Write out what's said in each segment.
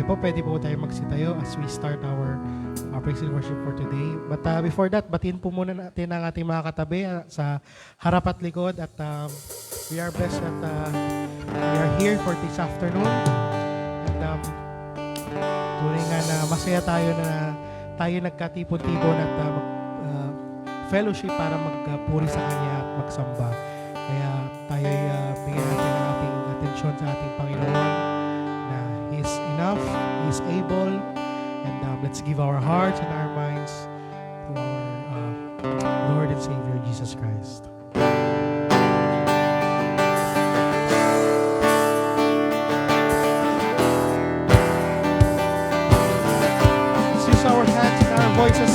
po, pwede po tayo magsitayo as we start our praise and worship for today. But before that, batiin po muna natin ang ating mga katabi sa harap at likod. At we are blessed that we are here for this afternoon. And tunay nga na masaya tayo na tayo nagkatipon-tipon at fellowship para magpuri sa Kanya at magsamba. Kaya tayo bigyan natin ang ating atensyon sa ating Panginoon na He is enough, He is able, and let's give our hearts and our minds to our Lord and Savior, Jesus Christ. Let's use our hands and our voices.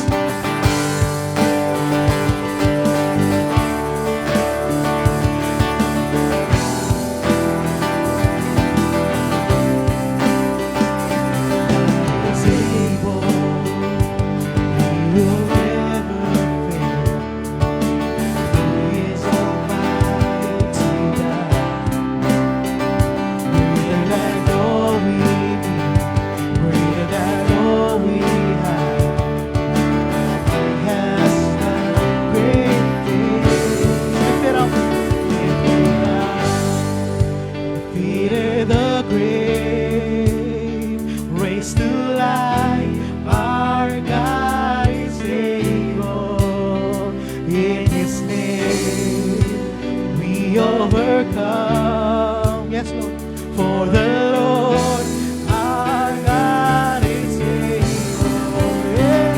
Overcome, yes Lord, for the Lord our God is able. Yeah.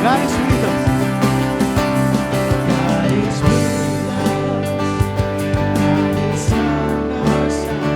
God is with us. God is with us. God is on our side.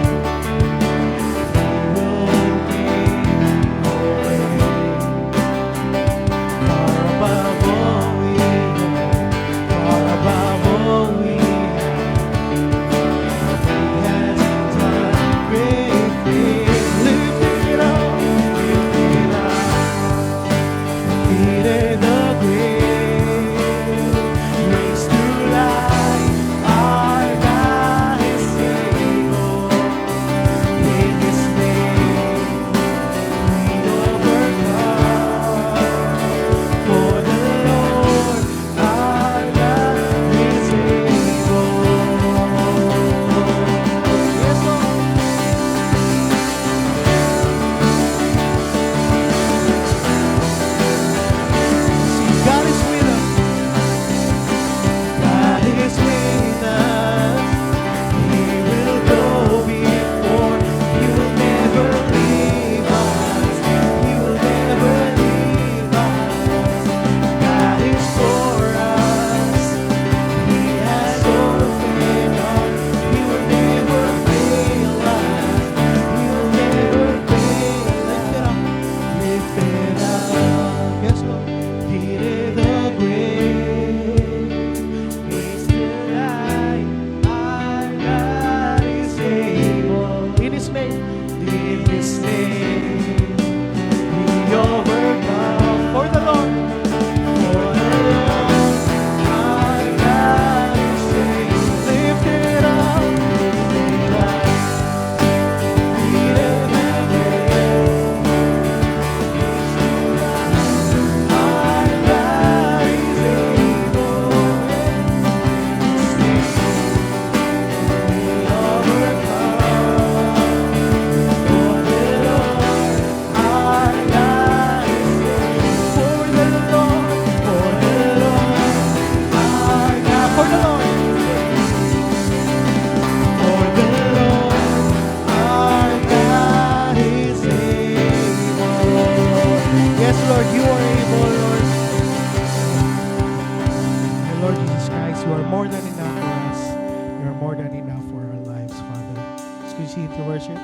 To worship.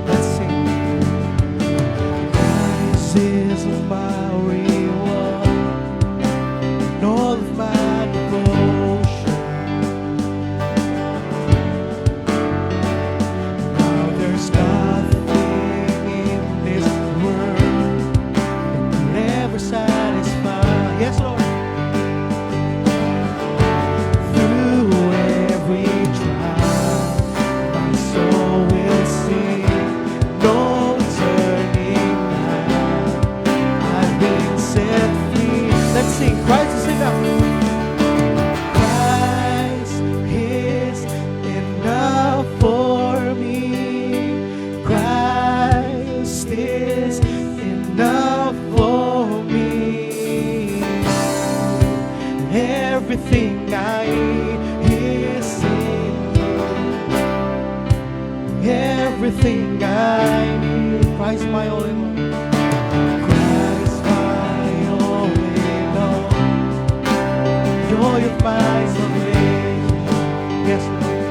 Let's sing. This is my reward, and all of my devotion. everything I need. Christ my all in all. Christ my all in all. Joy of my salvation. Yes, Lord.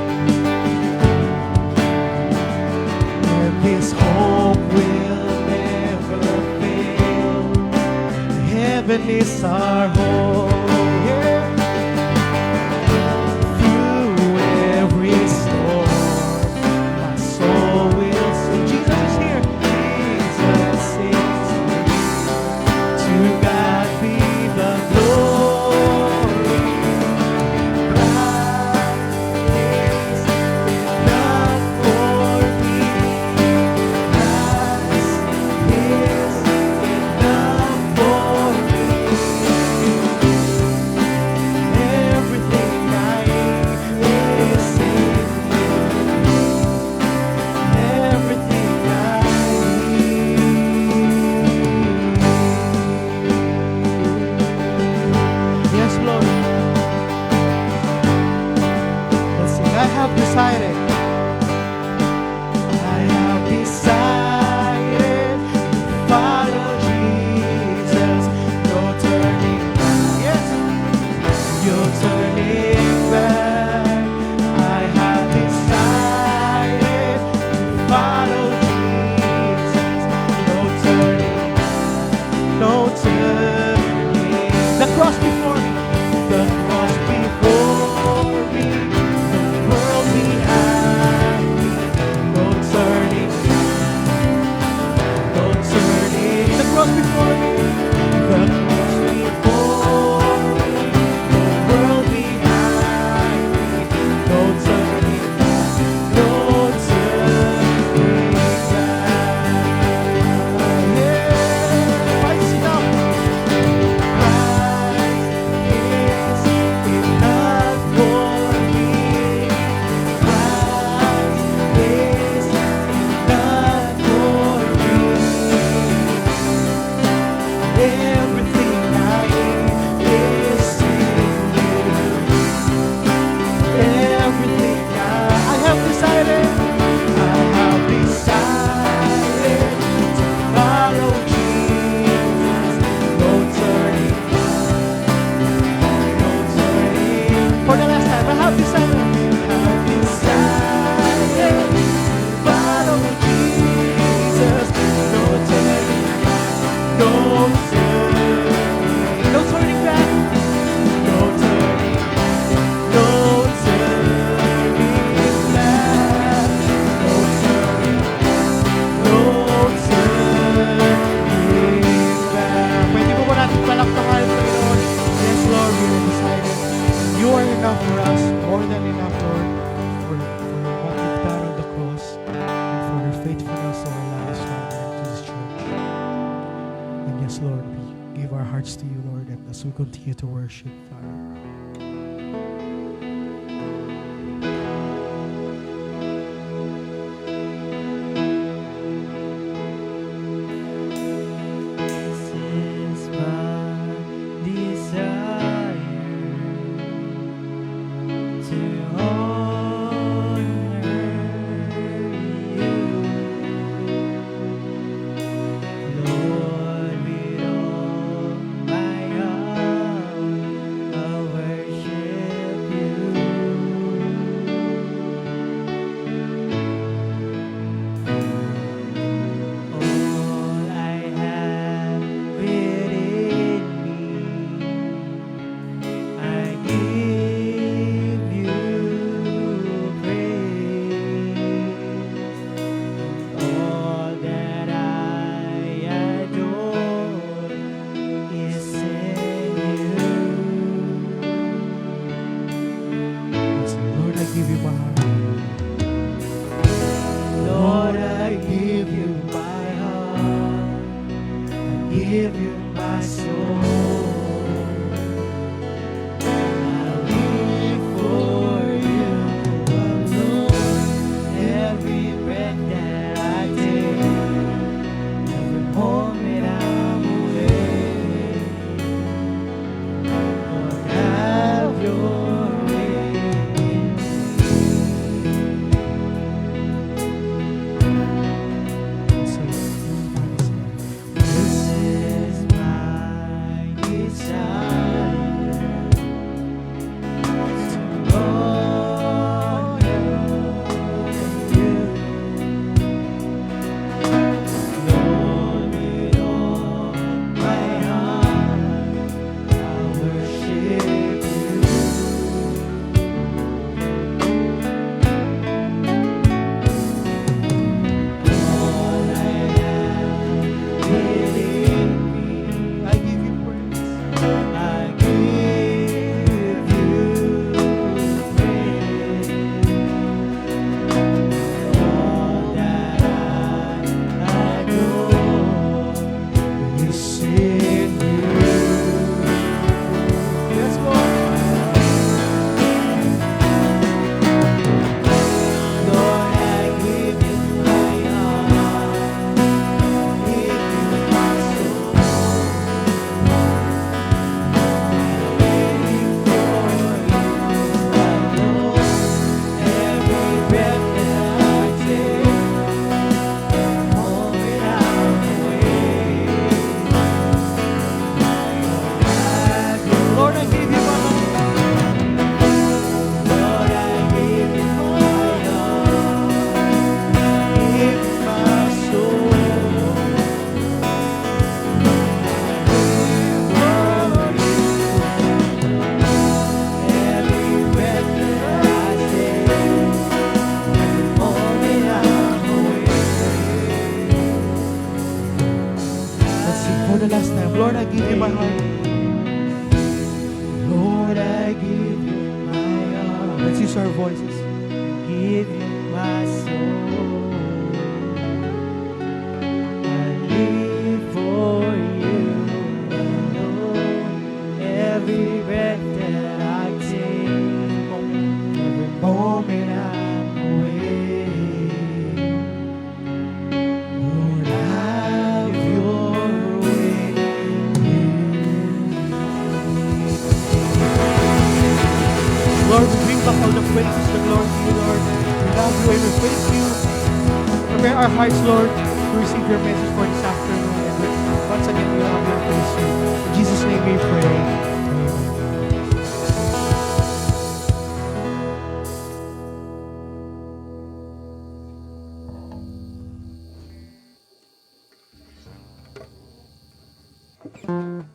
And this hope will never fail. Heaven is our home. Yeah. Through every storm, my soul will sing. Jesus is here. Jesus is here. To God be the glory. Christ is enough for me. Christ is enough for me. Everything I need is in you. Everything I need. Yes, Lord. Let's sing. I have decided. I have decided to follow Jesus. No turning back. Yes. You're turning back. I have decided to follow Jesus. No turning back. No turning. The cross before me. The cross before me. The world behind me. No turning back. No turning. The cross before me. The cross before me. The world behind me. No turning back. No turning back. Yeah. Christ enough. Christ is enough for me. Christ is enough for me. Everything I need is in you. Everything I have decided. I have decided to follow Jesus. No turning back. No turning. For the last time, I have decided. I have decided to follow Jesus. No turning back. No turning. No turning back. No turning back. No turning back. No turning back. No turning back. Pwede po ba natin palakpakan, Panginoon? Yes, Lord, we are decided. You are enough for us, more than enough, Lord, for what you've done on the cross and for your faithfulness to our lives, Father, to this church. And yes, Lord, we give our hearts to you, Lord, and as we continue to worship, Father. This is my desire to honor you, Lord, with all my heart. I Lord, I give you my heart. Lord, I give you my heart. Let's use our voices. Give you my soul. I live for you alone. Every breath that I take, every moment I'm awake. Lord, have your way. Lord, we bring back all the praises and glory to you, Lord. We love you and we praise you. Prepare our hearts, Lord, to receive your message for this afternoon. And once again, we love you and praise you. In Jesus' name we pray. Amen.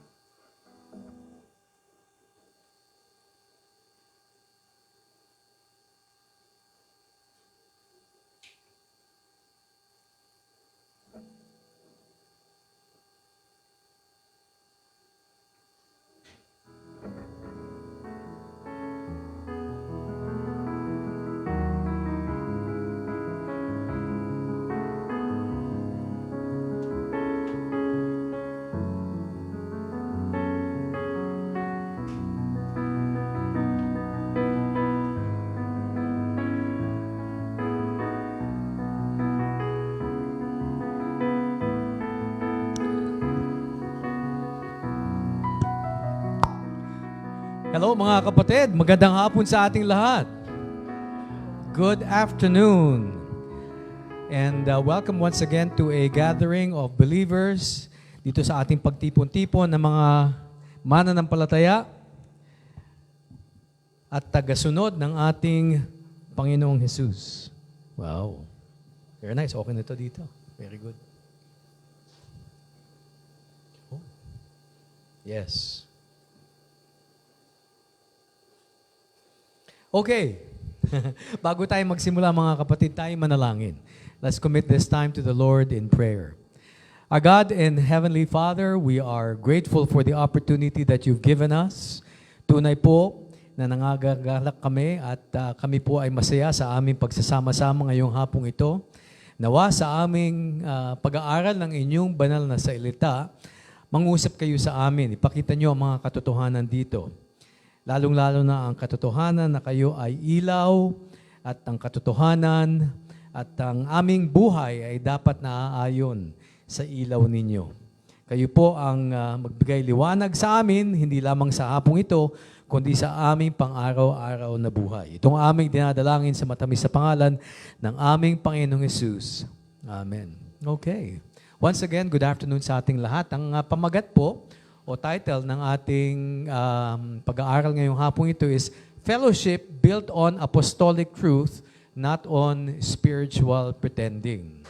Hello mga kapatid, magandang hapon sa ating lahat. Good afternoon. And welcome once again to a gathering of believers dito sa ating pagtipon-tipon ng mga mananampalataya at tagasunod ng ating Panginoong Jesus. Wow. Very nice. Okay na ito dito. Very good. Oh. Yes. Okay. Bago tayo magsimula mga kapatid, tayo manalangin. Let's commit this time to the Lord in prayer. Our God and Heavenly Father, we are grateful for the opportunity that you've given us. Tunay po na nangagalak kami at kami po ay masaya sa aming pagsasama-sama ngayong hapong ito. Nawa sa aming pag-aaral ng inyong banal na salita, mangusap kayo sa amin. Ipakita nyo ang mga katotohanan dito. Lalong-lalo na ang katotohanan na kayo ay ilaw at ang katotohanan at ang aming buhay ay dapat naaayon sa ilaw ninyo. Kayo po ang magbigay liwanag sa amin, hindi lamang sa hapong ito, kundi sa aming pang-araw-araw na buhay. Itong aming dinadalangin sa matamis sa pangalan ng aming Panginoong Hesus. Amen. Okay. Once again, good afternoon sa ating lahat. Ang pamagat po, o title ng ating pag-aaral ngayong hapong ito is Fellowship Built on Apostolic Truth, Not on Spiritual Pretending.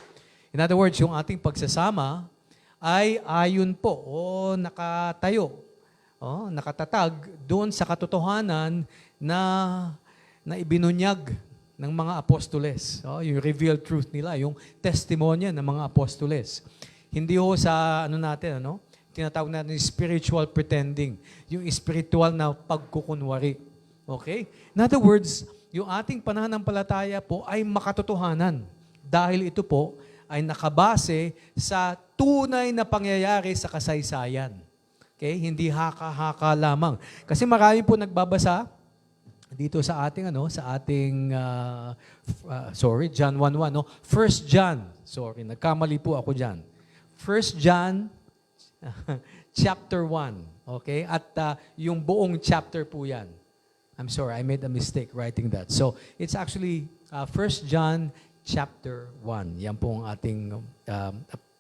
In other words, yung ating pagsasama ay ayon po o nakatayo, nakatatag doon sa katotohanan na ibinunyag ng mga apostoles. Yung revealed truth nila, yung testimonya ng mga apostoles. Hindi ho sa tinatawag natin spiritual pretending, yung spiritual na pagkukunwari. Okay? In other words, yung ating pananampalataya po ay makatotohanan dahil ito po ay nakabase sa tunay na pangyayari sa kasaysayan. Okay? Hindi haka-haka lamang. Kasi marami po nagbabasa dito sa ating John 1:1, no? 1 John. Nagkamali po ako diyan. 1 John chapter 1. Okay? At yung buong chapter po yan. I'm sorry, I made a mistake writing that. So, it's actually 1 John chapter 1. Yan po ang ating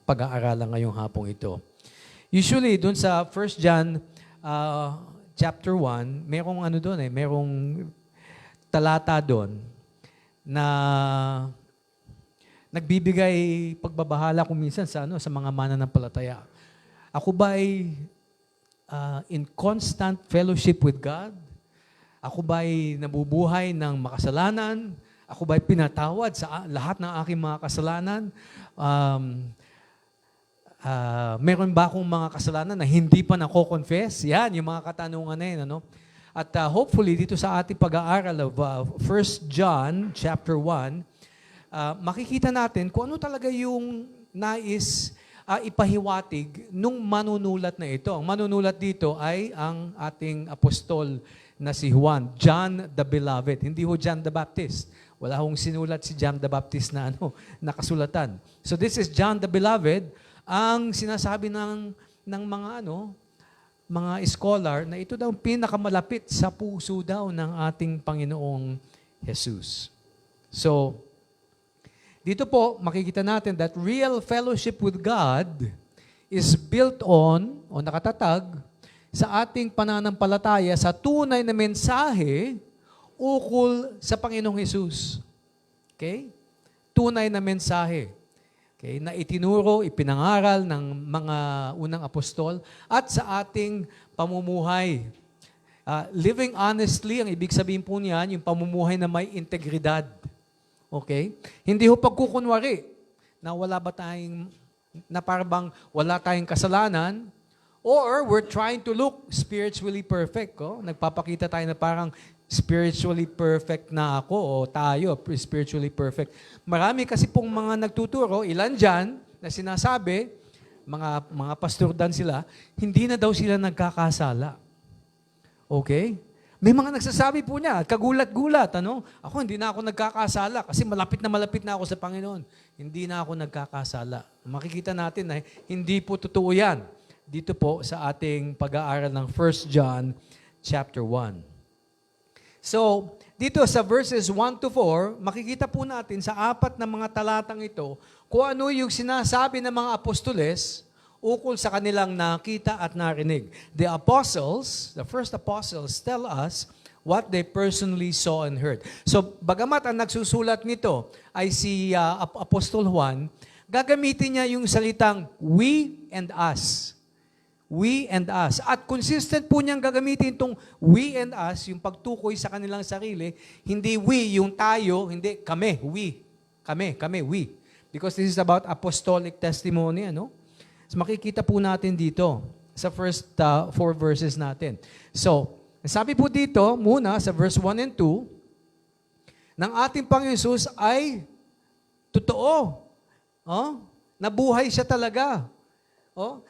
pag-aaralan ngayong hapong ito. Usually, dun sa 1 John chapter 1, merong merong talata doon na nagbibigay pagbabahala kung minsan sa mga mananampalataya. Ako ba ay in constant fellowship with God? Ako ba ay nabubuhay ng makasalanan? Ako ba ay pinatawad sa lahat ng aking mga kasalanan? meron ba akong mga kasalanan na hindi pa nako-confess? Yan, yung mga katanungan na yun. Ano? At hopefully, dito sa ating pag-aaral of 1 John chapter 1, makikita natin kung ano talaga yung nais ipahiwatig nung manunulat na ito. Ang manunulat dito ay ang ating apostol na si Juan, John the Beloved. Hindi ho John the Baptist. Wala hong sinulat si John the Baptist na nakasulatan. So this is John the Beloved, ang sinasabi ng mga scholar na ito daw pinakamalapit sa puso daw ng ating Panginoong Jesus. So, dito po makikita natin that real fellowship with God is built on o nakatatag sa ating pananampalataya sa tunay na mensahe ukol sa Panginoong Jesus. Okay? Tunay na mensahe. Okay, na itinuro, ipinangaral ng mga unang apostol at sa ating pamumuhay. Living honestly, ang ibig sabihin po niyan, yung pamumuhay na may integridad. Okay? Hindi ho pagkukunwari na wala ba tayong, na parang wala tayong kasalanan, or we're trying to look spiritually perfect. Oh? Nagpapakita tayo na parang spiritually perfect na ako o tayo, spiritually perfect. Marami kasi pong mga nagtuturo, ilan dyan, na sinasabi, mga pastor dan sila, hindi na daw sila nagkakasala. Okay? May mga nagsasabi po niya, kagulat-gulat, ano? Ako, hindi na ako nagkakasala kasi malapit na ako sa Panginoon. Hindi na ako nagkakasala. Makikita natin na hindi po totoo yan. Dito po sa ating pag-aaral ng 1 John chapter 1. So, dito sa verses 1 to 4, makikita po natin sa 4 na mga talatang ito kung ano yung sinasabi ng mga apostoles ukol sa kanilang nakita at narinig. The apostles, the first apostles, tell us what they personally saw and heard. So, bagamat ang nagsusulat nito ay si Apostol Juan, gagamitin niya yung salitang we and us. We and us. At consistent po niyang gagamitin itong we and us, yung pagtukoy sa kanilang sarili, hindi we, yung tayo, hindi kami, we. Kami, we. Because this is about apostolic testimony, ano? So makikita po natin dito sa first 4 verses natin. So, sabi po dito, muna sa verse 1 and 2, ng ating Panginoon Jesus ay totoo. Oh? Nabuhay siya talaga. Oh?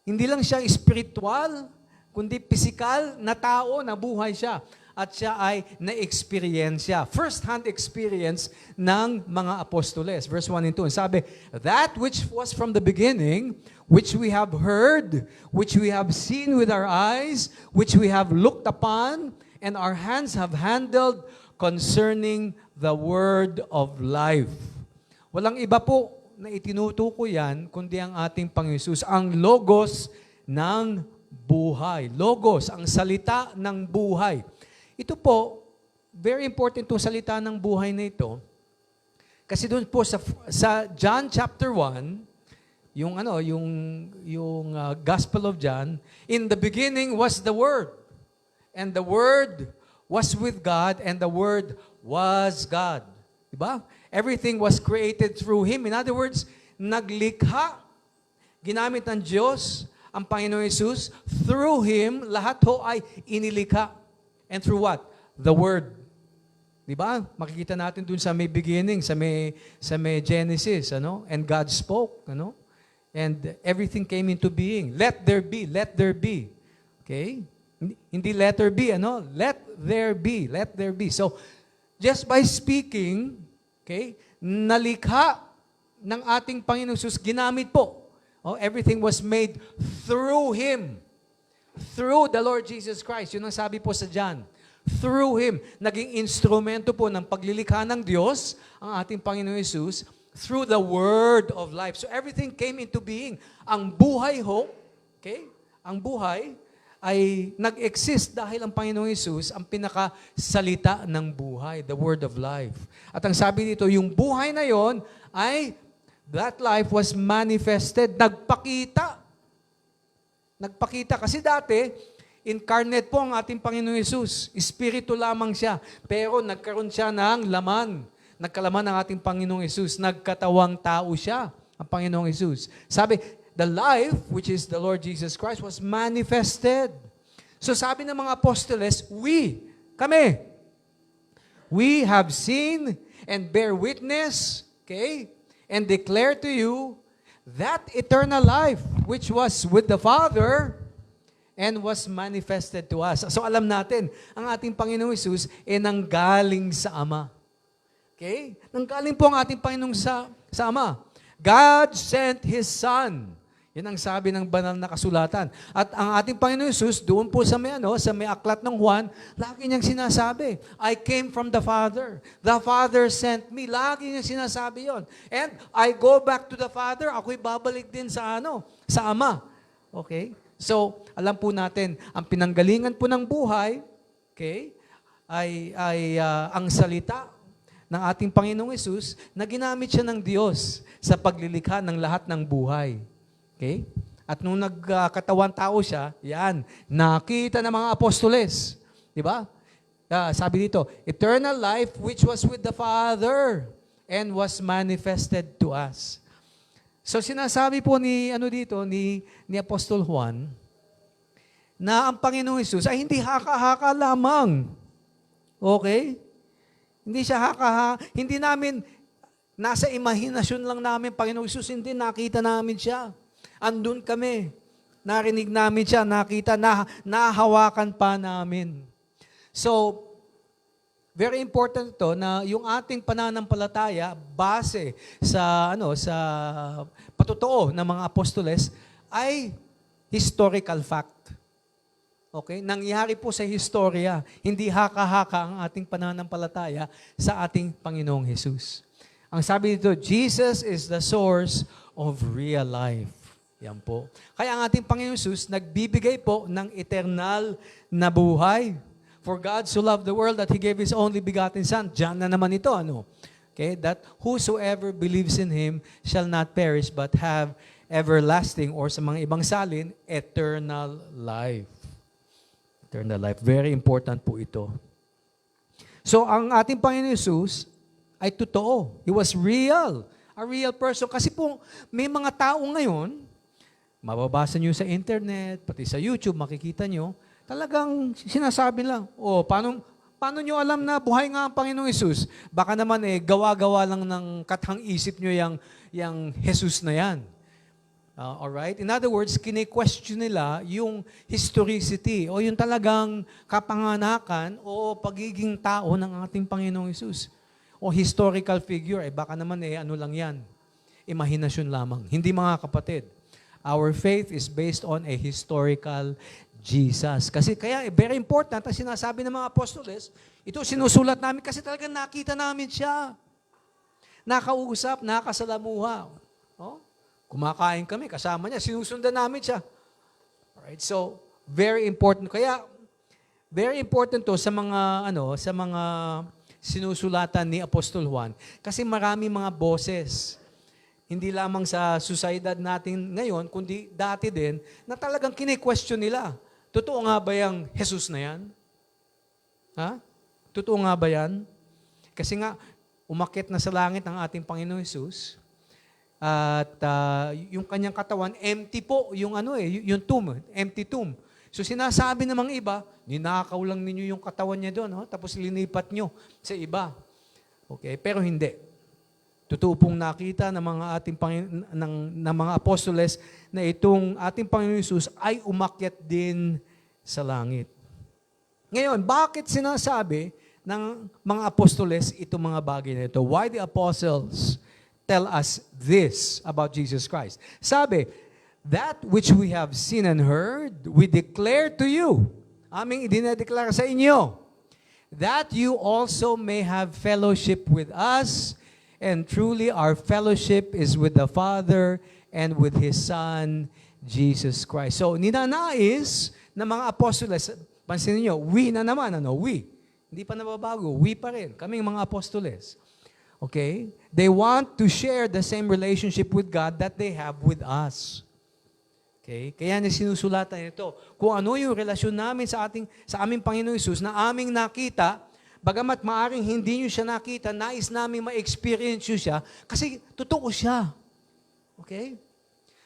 Hindi lang siya spiritual, kundi physical na tao, nabuhay siya. At siya ay na-experience. First-hand experience ng mga apostoles. Verse 1 and 2. Sabi, that which was from the beginning, which we have heard, which we have seen with our eyes, which we have looked upon, and our hands have handled concerning the word of life. Walang iba po na itinutukoy yan, kundi ang ating Panginoon Jesus, ang logos ng buhay. Logos, ang salita ng buhay. Ito po, very important itong salita ng buhay na ito. Kasi doon po sa John chapter 1, yung Gospel of John, in the beginning was the Word, and the Word was with God, and the Word was God. Diba? Everything was created through Him. In other words, naglikha, ginamit ng Diyos, ang Panginoon Jesus, through Him, lahat ho ay inilikha. And through what? The Word. Diba? Makikita natin dun sa may beginning, sa may Genesis, ano? And God spoke, ano? And everything came into being. Let there be, let there be. Okay? Hindi letter B, ano? Let there be, let there be. So, just by speaking, okay, nalikha ng ating Panginoon Jesus, ginamit po. Oh, everything was made through Him. Through the Lord Jesus Christ. Yun ang sabi po sa John. Through Him. Naging instrumento po ng paglilikha ng Diyos, ang ating Panginoon Jesus, through the Word of life. So everything came into being. Ang buhay ho, okay, ang buhay ay nag-exist dahil ang Panginoong Jesus ang pinakasalita ng buhay, the word of life. At ang sabi dito, yung buhay na yon ay that life was manifested, nagpakita. Nagpakita kasi dati, incarnate po ang ating Panginoong Jesus. Espiritu lamang siya, pero nagkaroon siya ng laman. Nagkalaman ng ating Panginoong Jesus. Nagkatawang tao siya, ang Panginoong Jesus. Sabi, the life, which is the Lord Jesus Christ, was manifested. So sabi ng mga apostoles, kami, we have seen and bear witness, okay, and declare to you that eternal life which was with the Father and was manifested to us. So alam natin, ang ating Panginoong Hesus ay nanggaling sa Ama. Okay? Nanggaling po ang ating Panginoong sa Ama. God sent His Son. Yan ang sabi ng banal na kasulatan. At ang ating Panginoong Hesus, doon po sa may aklat ng Juan, lagi niyang sinasabi, I came from the Father. The Father sent me. Lagi niyang sinasabi yon. And I go back to the Father. Ako'y babalik din sa Ama. Okay? So, alam po natin, ang pinanggalingan po ng buhay, okay, ay ang salita ng ating Panginoong Hesus na ginamit siya ng Diyos sa paglilikha ng lahat ng buhay. Okay? At nung nagkatawan tao siya, yan, nakita ng mga apostoles. Di ba? Sabi dito, eternal life which was with the Father and was manifested to us. So sinasabi po ni Apostol Juan na ang Panginoong Hesus ay hindi haka-haka lamang. Okay? Hindi siya hindi namin nasa imahinasyon lang namin Panginoong Hesus, hindi nakita namin siya. Andun kami. Narinig namin siya, nakita, nahawakan pa namin. So, very important to na yung ating pananampalataya base sa patotoo ng mga apostoles ay historical fact. Okay? Nangyari po sa historia, hindi haka-haka ang ating pananampalataya sa ating Panginoong Hesus. Ang sabi dito, Jesus is the source of real life. Yan po. Kaya ang ating Panginoong Hesus nagbibigay po ng eternal na buhay. For God so loved the world that He gave His only begotten Son. Diyan na naman ito, Okay? That whosoever believes in Him shall not perish but have everlasting, or sa mga ibang salin, eternal life. Eternal life. Very important po ito. So, ang ating Panginoon Hesus ay totoo. He was real. A real person. Kasi po, may mga tao ngayon, mababasa nyo sa internet, pati sa YouTube, makikita nyo, talagang sinasabi lang, paano nyo alam na buhay nga ang Panginoong Hesus? Baka naman gawa-gawa lang ng kathang isip nyo yung Jesus na yan. Alright? In other words, kine-question nila yung historicity o yung talagang kapanganakan o pagiging tao ng ating Panginoong Hesus. O historical figure, baka naman ano lang yan, imahinasyon lamang. Hindi, mga kapatid. Our faith is based on a historical Jesus. Kaya very important ang sinasabi ng mga apostoles, ito sinusulat namin kasi talagang nakita namin siya. Nakausap, nakasalamuha. Kumakain kami, kasama niya, sinusundan namin siya. Alright, so very important. Kaya very important to sa mga sinusulatan ni Apostol Juan kasi maraming mga boses. Hindi lamang sa sociedad natin ngayon, kundi dati din, na talagang kine-question nila. Totoo nga ba yung Jesus na yan? Ha? Totoo nga ba yan? Kasi nga, umakyat na sa langit ang ating Panginoong Hesus, at yung kanyang katawan, empty po, yung tomb, empty tomb. So sinasabi ng mga iba, ninakaw lang ninyo yung katawan niya doon, tapos linipat nyo sa iba. Okay, pero hindi. Totoo pong nakita ng mga ng mga apostoles na itong ating Panginoon Hesus ay umakyat din sa langit. Ngayon, bakit sinasabi ng mga apostoles itong mga bagay na ito? Why the apostles tell us this about Jesus Christ? Sabi, that which we have seen and heard, we declare to you. Aming idinedeklara sa inyo, that you also may have fellowship with us. And truly, our fellowship is with the Father and with His Son, Jesus Christ. So, ninanais ng mga apostoles, pansinin niyo, we na naman, we. Hindi pa nababago, we pa rin, kaming mga apostoles. Okay? They want to share the same relationship with God that they have with us. Okay? Kaya niya sinusulatan ito. Kung ano yung relasyon namin sa aming Panginoong Hesus na aming nakita, bagamat maaring hindi nyo siya nakita, nais namin ma-experience nyo siya kasi totoo siya. Okay?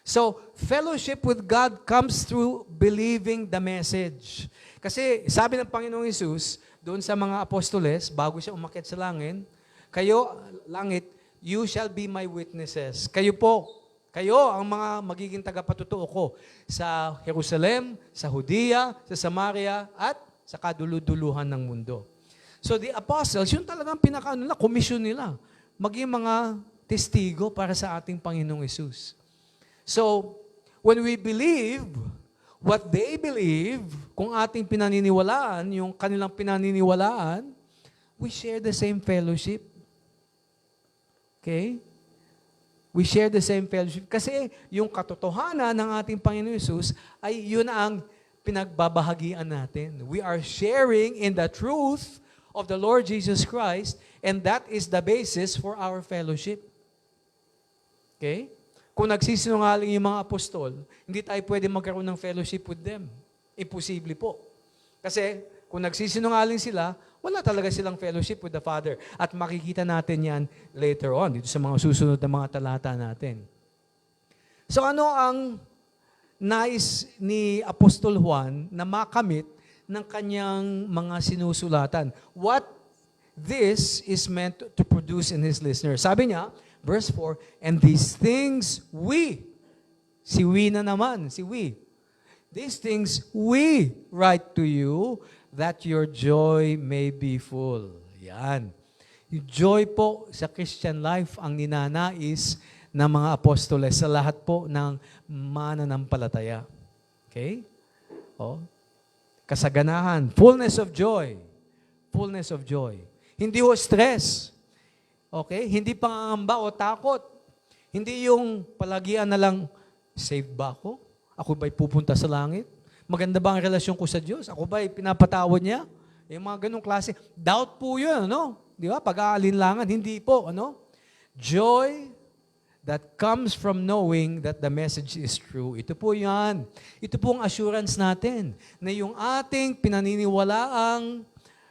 So, fellowship with God comes through believing the message. Kasi sabi ng Panginoong Hesus, doon sa mga apostoles, bago siya umakyat sa langit, langit, you shall be my witnesses. Kayo ang mga magiging tagapatutuo ko sa Jerusalem, sa Judea, sa Samaria, at sa kaduluduluhan ng mundo. So the apostles, yun talagang komisyon nila, maging mga testigo para sa ating Panginoong Hesus. So, when we believe what they believe, kung ating pinaniniwalaan, yung kanilang pinaniniwalaan, we share the same fellowship. Okay? We share the same fellowship. Kasi yung katotohanan ng ating Panginoon Hesus ay yun ang pinagbabahagian natin. We are sharing in the truth of the Lord Jesus Christ, and that is the basis for our fellowship. Okay? Kung nagsisinungaling yung mga apostol, hindi tayo pwede magkaroon ng fellowship with them. Imposible po. Kasi kung nagsisinungaling sila, wala talaga silang fellowship with the Father. At makikita natin yan later on, dito sa mga susunod na mga talata natin. So ano ang nais ni Apostol Juan na makamit ng kanyang mga sinusulatan? What this is meant to produce in his listeners. Sabi niya, Verse 4, and these things si we na naman, these things we write to you that your joy may be full. Yan. Yung joy po sa Christian life ang ninanais ng mga apostoles sa lahat po ng mananampalataya. Okay? Kasaganahan, fullness of joy. Fullness of joy. Hindi ho stress. Okay? Hindi pangangamba o takot. Hindi yung palagian na lang, saved ba ako? Ako ba'y pupunta sa langit? Maganda ba ang relasyon ko sa Diyos? Ako ba'y pinapatawad niya? Yung mga ganong klase. Doubt po yun, ano? Di ba? Pag-aalinlangan, hindi po, ano? Joy that comes from knowing that the message is true. Ito po yan. Ito po ang assurance natin na yung ating pinaniniwalaang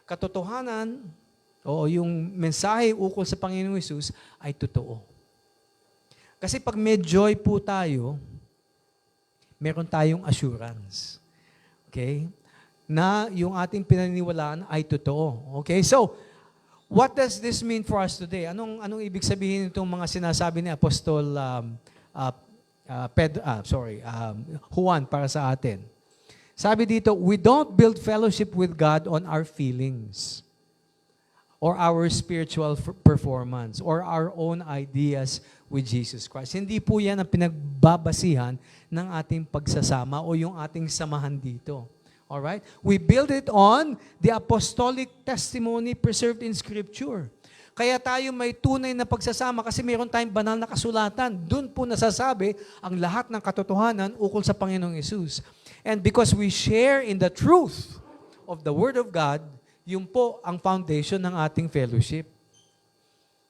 katotohanan o yung mensahe ukol sa Panginoong Hesus ay totoo. Kasi pag may joy po tayo, meron tayong assurance. Okay? Na yung ating pinaniniwalaan ay totoo. Okay? So, what does this mean for us today? Anong ibig sabihin itong mga sinasabi ni Apostol Juan para sa atin? Sabi dito, we don't build fellowship with God on our feelings or our spiritual performance or our own ideas with Jesus Christ. Hindi po yan ang pinagbabasihan ng ating pagsasama o yung ating samahan dito. Alright? We build it on the apostolic testimony preserved in Scripture. Kaya tayo may tunay na pagsasama kasi mayroon tayong banal na kasulatan. Doon po nasasabi ang lahat ng katotohanan ukol sa Panginoong Hesus. And because we share in the truth of the Word of God, yun po ang foundation ng ating fellowship.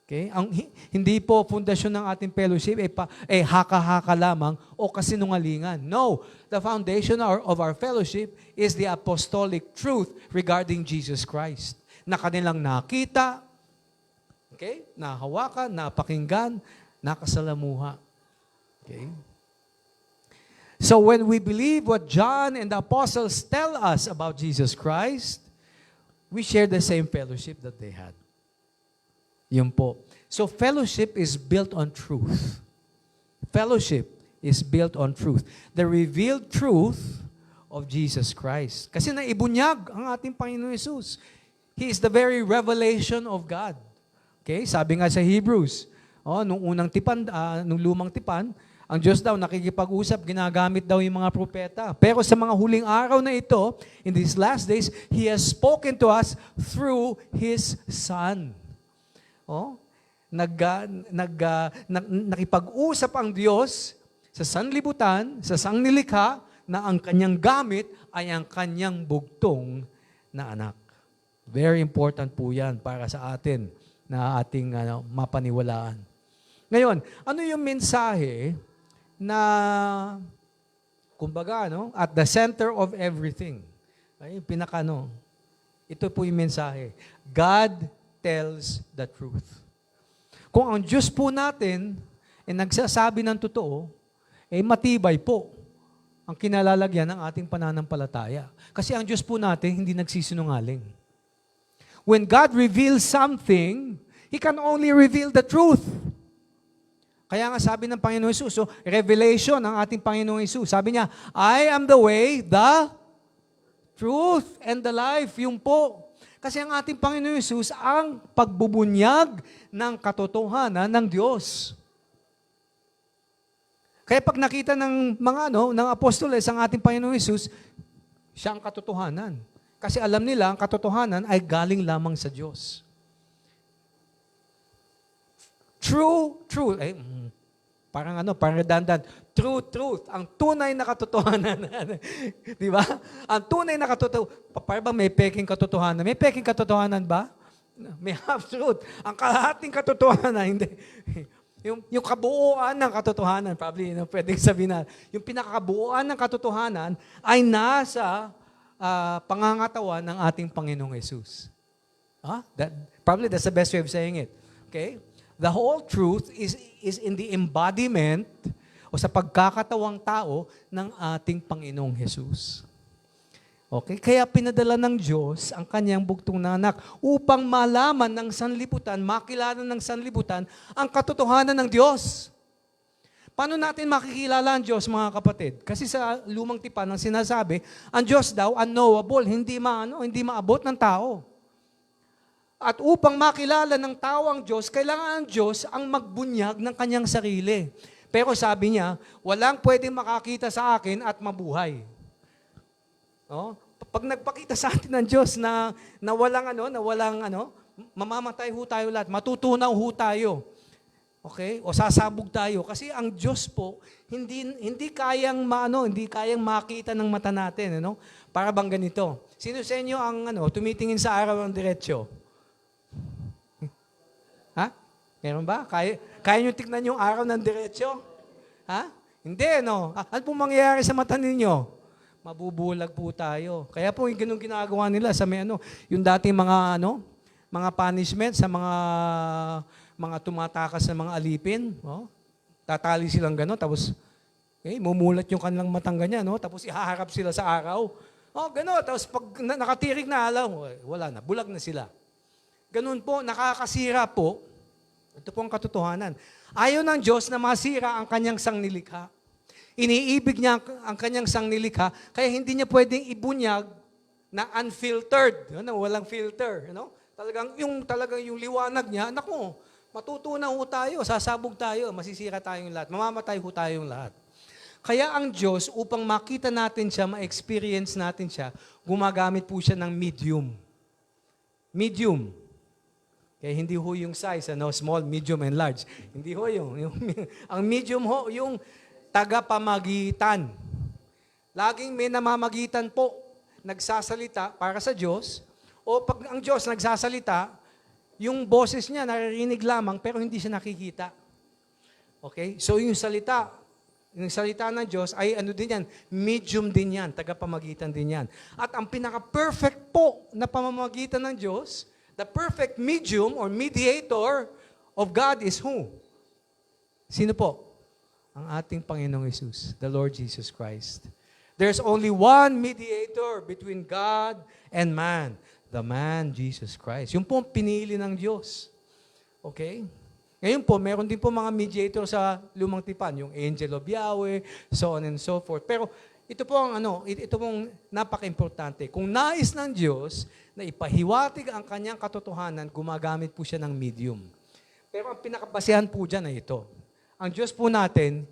Okay? Hindi po pundasyon ng ating fellowship haka-haka lamang o kasinungalingan. No, the foundation of our fellowship is the apostolic truth regarding Jesus Christ. Na kanilang nakita, okay? Nahawakan, napakinggan, nakasalamuha. Okay? So when we believe what John and the apostles tell us about Jesus Christ, we share the same fellowship that they had. Yun po. So fellowship is built on truth. Fellowship is built on truth. The revealed truth of Jesus Christ. Kasi naibunyag ang ating Panginoon Hesus. He is the very revelation of God. Okay? Sabi nga sa Hebrews, nung unang tipan, nung lumang tipan, ang Diyos daw nakikipag-usap, ginagamit daw yung mga propeta. Pero sa mga huling araw na ito, in these last days, He has spoken to us through His Son. Nakipag-usap ang Diyos sa sanlibutan, sa sangnilikha, na ang kanyang gamit ay ang kanyang bugtong na anak. Very important po yan para sa atin na ating mapaniwalaan. Ngayon, ano yung mensahe na, kumbaga, at the center of everything? Ay, ito po yung mensahe. God tells the truth. Kung ang Diyos po natin ay nagsasabi ng totoo, matibay po ang kinalalagyan ng ating pananampalataya. Kasi ang Diyos po natin hindi nagsisinungaling. When God reveals something, He can only reveal the truth. Kaya nga sabi ng Panginoon Hesus, revelation ng ating Panginoong Hesus. Sabi niya, I am the way, the truth, and the life. Yung po. Kasi ang ating Panginoong Hesus ang pagbubunyag ng katotohanan ng Diyos. Kaya pag nakita ng mga ng apostoles ang ating Panginoong Hesus, siya ang katotohanan. Kasi alam nila ang katotohanan ay galing lamang sa Diyos. True, parang redundant. True truth, ang tunay na katotohanan. Di ba? Ang tunay na katotohanan. Parang ba may peking katotohanan? May peking katotohanan ba? May half truth. Ang kalahating katotohanan, hindi. Yung kabuuan ng katotohanan, probably pwedeng sabihin na, yung pinakakabuuan ng katotohanan ay nasa pangangatawan ng ating Panginoong Hesus. Probably that's the best way of saying it. Okay? The whole truth is in the embodiment o sa pagkakatawang tao ng ating Panginoong Hesus. Okay? Kaya pinadala ng Diyos ang kanyang bugtong na anak upang malaman ng sanlibutan, makilala ng sanlibutan ang katotohanan ng Diyos. Paano natin makikilala ang Diyos, mga kapatid? Kasi sa lumang tipan ang sinasabi, ang Diyos daw unknowable, hindi maabot ng tao. At upang makilala ng tao ang Diyos, kailangan ang Diyos ang magbunyag ng kanyang sarili. Pero sabi niya, walang pwedeng makakita sa akin at mabuhay. No? Pag nagpakita sa atin ng Diyos na walang mamamatay ho tayo lahat, matutunaw ho tayo. Okay? O sasabog tayo kasi ang Diyos po hindi kayang makita ng mata natin, Para bang ganito. Sino sa inyo ang tumitingin sa araw ng diretsyo? Ha? Meron ba? Kaya nyo tignan yung araw ng diretsyo? Ha? Hindi, no? Ano pong mangyayari sa mata ninyo? Mabubulag po tayo. Kaya po yung ganun ginagawa nila sa yung dating mga punishment sa mga tumatakas na mga alipin, tatali silang gano'n, tapos mumulat yung kanilang matang ganyan, tapos ihaharap sila sa araw. Gano'n, tapos pag nakatirik na alaw, wala na, bulag na sila. Ganun po, nakakasira po. Ito po ang katotohanan. Ayaw ng Diyos na masira ang kanyang sangnilikha. Iniibig niya ang kanyang sangnilikha, kaya hindi niya pwedeng ibunyag na unfiltered. Walang filter. Talagang yung liwanag niya, matutunaw ho tayo, sasabog tayo, masisira tayong lahat, mamamatay ho tayong lahat. Kaya ang Diyos, upang makita natin siya, ma-experience natin siya, gumagamit po siya ng medium. Medium. Kaya hindi ho yung size, small, medium, and large. Hindi ho ang medium ho, yung tagapamagitan. Laging may namamagitan po, nagsasalita para sa Diyos, o pag ang Diyos nagsasalita, yung boses niya naririnig lamang pero hindi siya nakikita. Okay? So yung salita ng Diyos ay din yan, medium din yan, tagapamagitan din yan. At ang pinaka-perfect po na pamamagitan ng Diyos, the perfect medium or mediator of God is who? Sino po? Ang ating Panginoong Hesus, the Lord Jesus Christ. There's only one mediator between God and man, the man Jesus Christ. Yung po pinili ng Diyos. Okay? Ngayon po, meron din po mga mediator sa lumang tipan, yung angel of Yahweh, so on and so forth. Pero ito pong napaka-importante. Kung nais ng Diyos na ipahiwatig ang kanyang katotohanan, gumagamit po siya ng medium. Pero ang pinakabasehan po dyan ay ito. Ang Diyos po natin,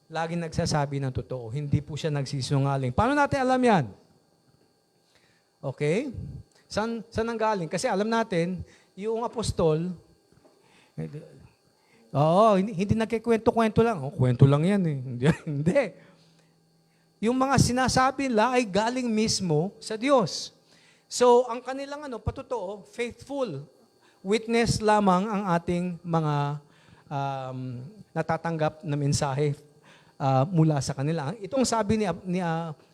laging nagsasabi ng totoo. Hindi po siya nagsisinungaling. Paano natin alam yan? Okay? Saan nanggaling? Kasi alam natin, yung apostol, hindi nagkikwento-kwento lang. Kwento lang yan eh. Hindi. Yung mga sinasabi nila ay galing mismo sa Diyos. So, ang kanilang patotoo, faithful witness lamang ang ating mga natatanggap na mensahe mula sa kanila. Itong sabi ni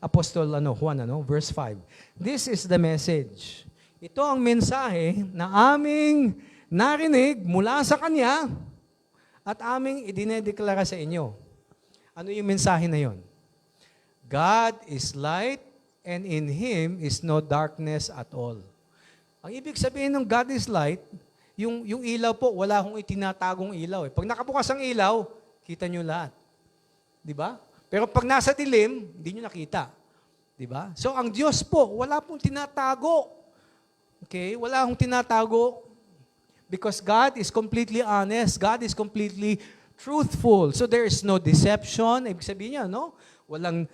Apostol Juan, verse 5. This is the message. Ito ang mensahe na aming narinig mula sa Kanya at aming idinedeklara sa inyo. Ano yung mensahe na yon? God is light and in Him is no darkness at all. Ang ibig sabihin ng God is light, yung ilaw po, wala akong itinatagong ilaw. Pag nakabukas ang ilaw, kita nyo lahat. Di ba? Pero pag nasa dilim, hindi nyo nakita. Di ba? So ang Diyos po, wala pong tinatago. Okay? Wala akong tinatago. Because God is completely honest. God is completely truthful. So there is no deception. Ibig sabihin niya, no? Walang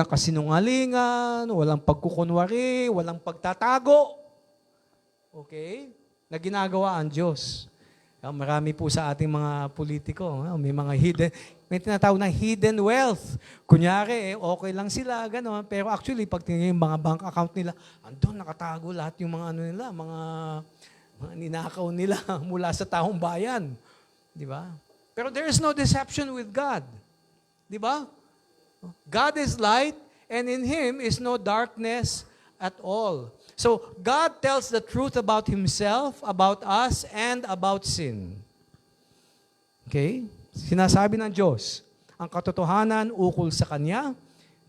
kasinungalingan, walang pagkukunwari, walang pagtatago. Okay? Na ginagawa ang Diyos. Marami po sa ating mga politiko, may tinatawag na hidden wealth. Kunyari, okay lang sila, gano'n. Pero actually, pag tingnan yung mga bank account nila, andun, nakatago lahat yung mga mga ninakaw nila mula sa taong bayan. Di ba? Pero there is no deception with God. Di ba? God is light, and in Him is no darkness at all. So, God tells the truth about Himself, about us, and about sin. Okay? Sinasabi ng Diyos, ang katotohanan ukol sa Kanya.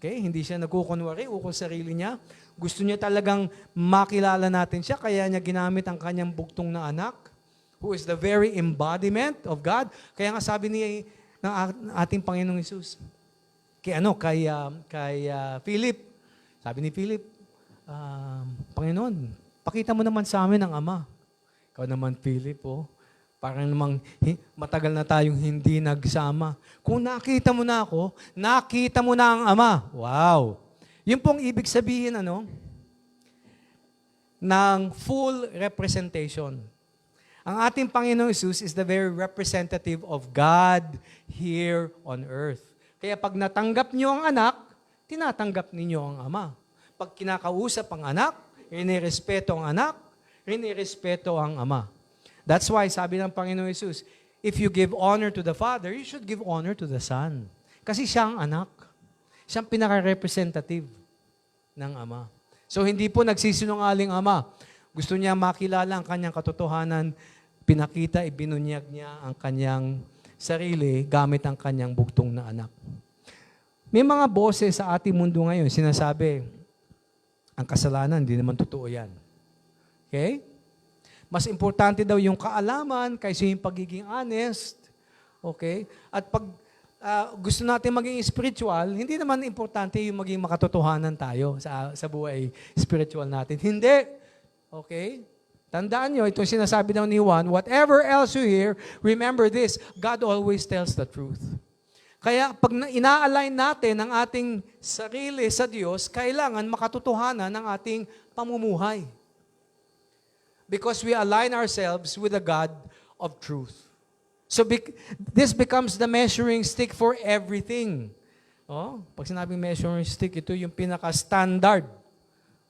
Okay? Hindi siya nagkukunwari ukol sa sarili niya. Gusto niya talagang makilala natin siya, kaya niya ginamit ang Kanyang bugtong na anak, who is the very embodiment of God. Kaya nga sabi niya ng ating Panginoong Hesus, kay Philip, sabi ni Philip, Panginoon, pakita mo naman sa amin ang Ama. Ikaw naman, Philip, parang namang matagal na tayong hindi nagsama. Kung nakita mo na ako, nakita mo na ang Ama. Wow! Yun pong ibig sabihin, ng full representation. Ang ating Panginoong Hesus is the very representative of God here on earth. Kaya pag natanggap niyo ang anak, tinatanggap ninyo ang Ama. Pag kinakausap ang anak, inirespeto ang anak, inirespeto ang Ama. That's why sabi ng Panginoong Hesus, if you give honor to the Father, you should give honor to the Son. Kasi siya ang anak. Siya ang pinaka-representative ng Ama. So hindi po nagsisinungaling Ama. Gusto niya makilala ang kanyang katotohanan, pinakita, ibinunyag niya ang kanyang sarili gamit ang kanyang bugtong na anak. May mga boses sa ating mundo ngayon, sinasabi, ang kasalanan, hindi naman totoo yan. Okay? Mas importante daw yung kaalaman kaysa yung pagiging honest. Okay? At pag gusto natin maging spiritual, hindi naman importante yung maging makatotohanan tayo sa buhay spiritual natin. Hindi. Okay? Tandaan nyo, itong sinasabi daw ni Juan, whatever else you hear, remember this, God always tells the truth. Kaya pag ina-align natin ang ating sarili sa Diyos, kailangan makatotohanan ng ating pamumuhay. Because we align ourselves with the God of truth. So this becomes the measuring stick for everything. Pag sinabing measuring stick, ito yung pinaka-standard.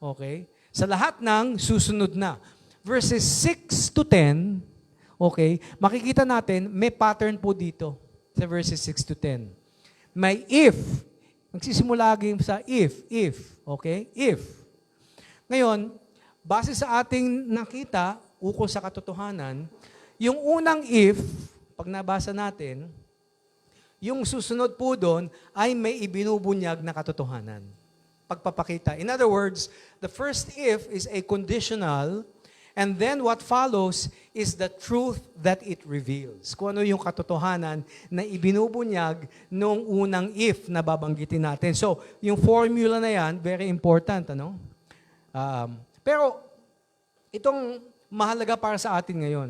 Okay? Sa lahat ng susunod na. Verses 6 to 10, okay, makikita natin, may pattern po dito. Sa verses 6 to 10. May if. Magsisimula lagi sa if. Okay? If. Ngayon, base sa ating nakita, ukol sa katotohanan, yung unang if, pag nabasa natin, yung susunod po doon ay may ibinubunyag na katotohanan. Pagpapakita. In other words, the first if is a conditional. And then what follows is the truth that it reveals. Kung ano yung katotohanan na ibinubunyag nung unang if na babanggitin natin. So, yung formula na yan, very important. Pero, itong mahalaga para sa atin ngayon.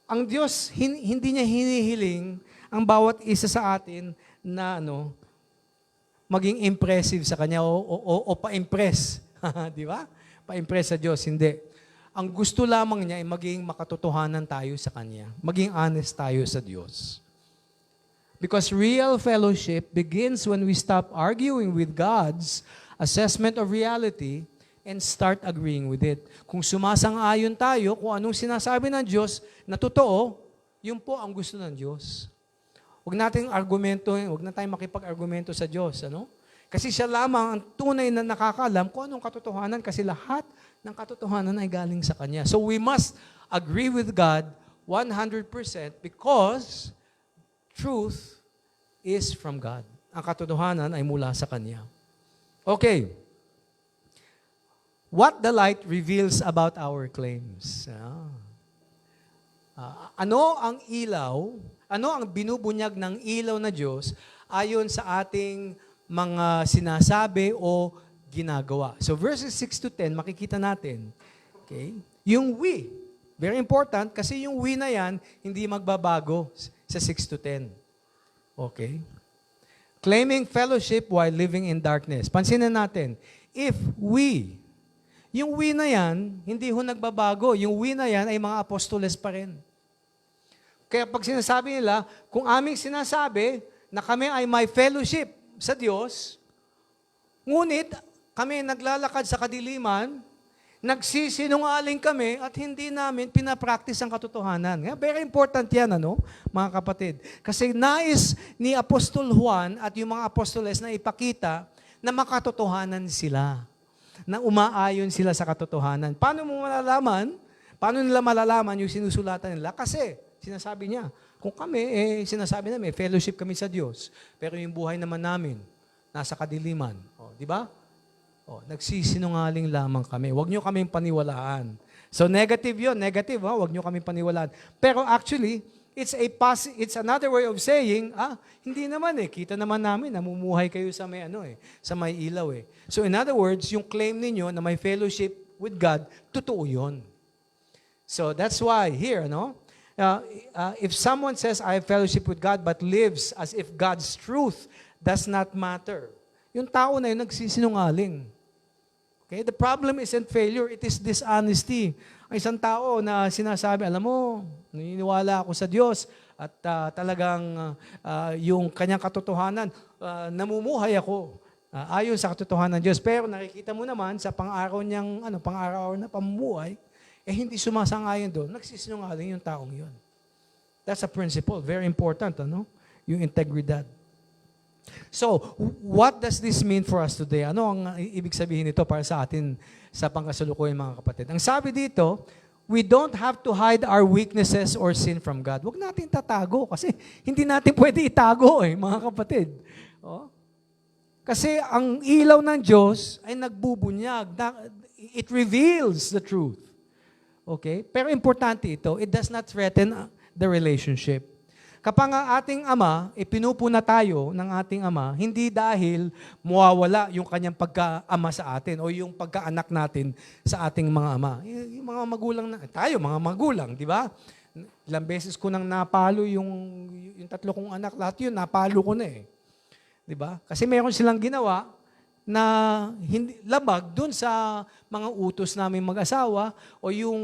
Ang Diyos, hindi niya hinihiling ang bawat isa sa atin na maging impressive sa Kanya o pa-impress. Di ba? Pa-impress sa Diyos. Hindi. Ang gusto lamang niya ay maging makatotohanan tayo sa Kanya. Maging honest tayo sa Diyos. Because real fellowship begins when we stop arguing with God's assessment of reality and start agreeing with it. Kung sumasang-ayon tayo kung anong sinasabi ng Diyos na totoo, yun po ang gusto ng Diyos. Huwag nating huwag na tayong makipag-argumento sa Diyos. Kasi siya lamang ang tunay na nakakaalam kung anong katotohanan kasi lahat ng katotohanan ay galing sa Kanya. So we must agree with God 100% because truth is from God. ang katotohanan ay mula sa Kanya. Okay. What the light reveals about our claims. Ano ang ilaw, ano ang binubunyag ng ilaw na Diyos ayon sa ating mga sinasabi o ginagawa. So verses 6 to 10, makikita natin. Okay? Yung we. Very important kasi yung we na yan, hindi magbabago sa 6 to 10. Okay? Claiming fellowship while living in darkness. Pansinin natin, if we, yung we na yan, hindi ho nagbabago. Yung we na yan ay mga apostoles pa rin. Kaya pag sinasabi nila, kung aming sinasabi na kami ay may fellowship sa Diyos, ngunit kami naglalakad sa kadiliman, nagsisinungaling kami at hindi namin pinapractice ang katotohanan. Very important yan, mga kapatid. Kasi nais ni Apostol Juan at yung mga apostoles na ipakita na makatotohanan sila, na umaayon sila sa katotohanan. Paano mo malalaman? Paano nila malalaman yung sinusulatan nila? Kasi, sinasabi niya, kung kami, sinasabi namin, fellowship kami sa Diyos, pero yung buhay naman namin, nasa kadiliman. Di ba? Nagsisinungaling lamang kami. Huwag nyo kaming paniwalaan. So negative yun, negative. Huwag nyo kaming paniwalaan. Pero actually, it's another way of saying, hindi naman kita naman namin, namumuhay kayo sa may sa may ilaw . So in other words, yung claim ninyo na may fellowship with God, totoo yun. So that's why here, if someone says, I have fellowship with God, but lives as if God's truth does not matter, yung tao na yun nagsisinungaling. Okay? The problem isn't failure, it is dishonesty. Ang isang tao na sinasabi, alam mo, naniniwala ako sa Diyos at talagang yung kanyang katotohanan, namumuhay ako ayon sa katotohanan ng Diyos. Pero nakikita mo naman sa pang-araw niyang, pang-araw na pamumuhay, hindi sumasang-ayon doon, nagsisinungaling yung taong yun. That's a principle, very important, yung integridad. So, what does this mean for us today? Ano ang ibig sabihin nito para sa atin sa pangkasalukuyan, mga kapatid? Ang sabi dito, we don't have to hide our weaknesses or sin from God. Huwag natin tatago kasi hindi natin pwede itago mga kapatid. Kasi ang ilaw ng Diyos ay nagbubunyag. It reveals the truth. Okay? Pero importante ito, it does not threaten the relationship. Kapag ang ating ama, pinupuna tayo ng ating ama, hindi dahil mawawala yung kanyang pagka-ama sa atin o yung pagkaanak natin sa ating mga ama. Yung mga magulang tayo, mga magulang, di ba? Ilang beses ko nang napalo yung 3 kong anak, lahat yun, napalo ko na Di ba? Kasi meron silang ginawa na hindi, labag dun sa mga utos namin mag-asawa o yung